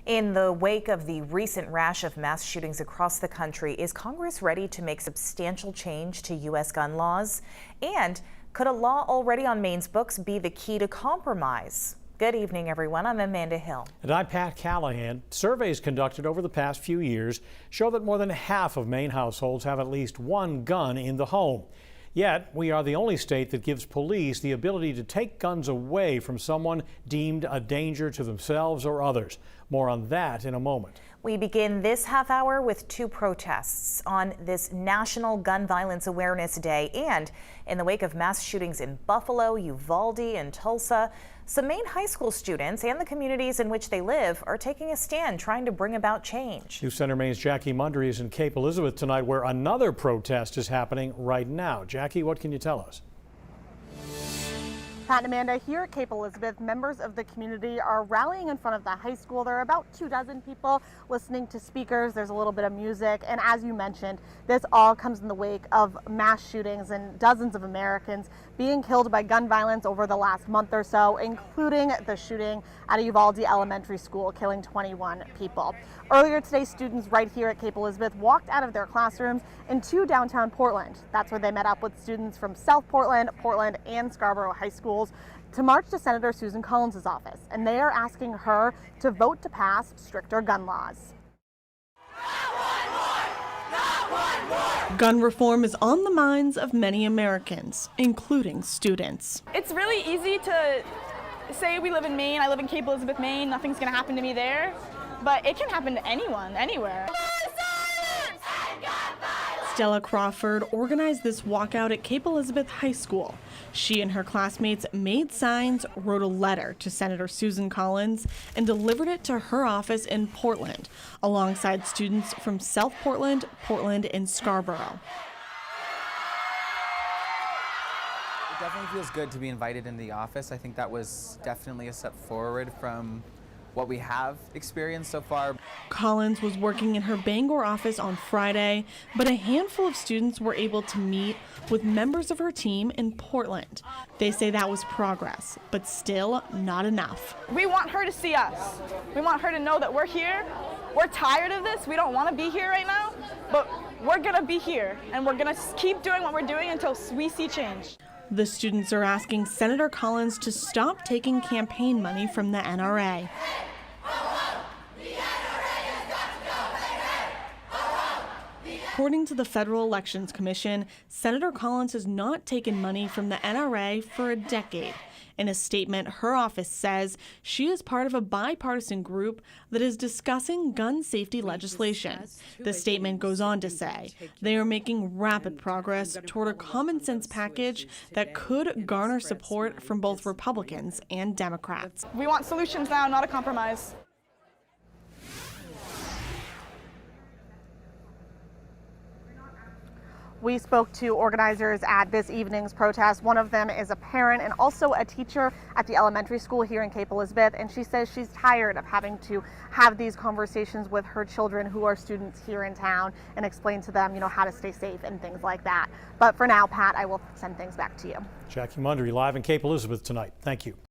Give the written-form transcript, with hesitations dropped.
In the wake of the recent rash of mass shootings across the country, is Congress ready to make substantial change to U.S. gun laws? And could a law already on Maine's books be the key to compromise? Good evening, everyone. I'm Amanda Hill. And I'm Pat Callahan. Surveys conducted over the past few years show that more than half of Maine households have at least one gun in the home. Yet, we are the only state that gives police the ability to take guns away from someone deemed a danger to themselves or others. More on that in a moment. We begin this half hour with two protests on this National Gun Violence Awareness Day, and in the wake of mass shootings in Buffalo, Uvalde, and Tulsa, some Maine high school students and the communities in which they live are taking a stand trying to bring about change. News Center Maine's Jackie Mundry is in Cape Elizabeth tonight, where another protest is happening right now. Jackie, what can you tell us? Pat and Amanda, here at Cape Elizabeth, members of the community are rallying in front of the high school. There are about 24 people listening to speakers. There's a little bit of music. And as you mentioned, this all comes in the wake of mass shootings and dozens of Americans being killed by gun violence over the last month or so, including the shooting at a Uvalde elementary school, killing 21 people. Earlier today, students right here at Cape Elizabeth walked out of their classrooms into downtown Portland. That's where they met up with students from South Portland, Portland, and Scarborough high schools to march to Senator Susan Collins' office, and they are asking her to vote to pass stricter gun laws. Gun reform is on the minds of many Americans, including students. It's really easy to say we live in Maine, I live in Cape Elizabeth, Maine, nothing's going to happen to me there, but it can happen to anyone, anywhere. Stella Crawford organized this walkout at Cape Elizabeth High School. She and her classmates made signs, wrote a letter to Senator Susan Collins, and delivered it to her office in Portland, alongside students from South Portland, Portland, and Scarborough. It definitely feels good to be invited in the office. I think that was definitely a step forward from what we have experienced so far. Collins was working in her Bangor office on Friday, but a handful of students were able to meet with members of her team in Portland. They say that was progress, but still not enough. We want her to see us. We want her to know that we're here. We're tired of this. We don't want to be here right now, but we're going to be here, and we're going to keep doing what we're doing until we see change. The students are asking Senator Collins to stop taking campaign money from the NRA. According to the Federal Elections Commission, Senator Collins has not taken money from the NRA for a decade. In a statement, her office says she is part of a bipartisan group that is discussing gun safety legislation. The statement goes on to say they are making rapid progress toward a common sense package that could garner support from both Republicans and Democrats. We want solutions now, not a compromise. We spoke to organizers at this evening's protest. One of them is a parent and also a teacher at the elementary school here in Cape Elizabeth, and she says she's tired of having to have these conversations with her children who are students here in town and explain to them, how to stay safe and things like that. But for now, Pat, I will send things back to you. Jackie Mundry live in Cape Elizabeth tonight. Thank you.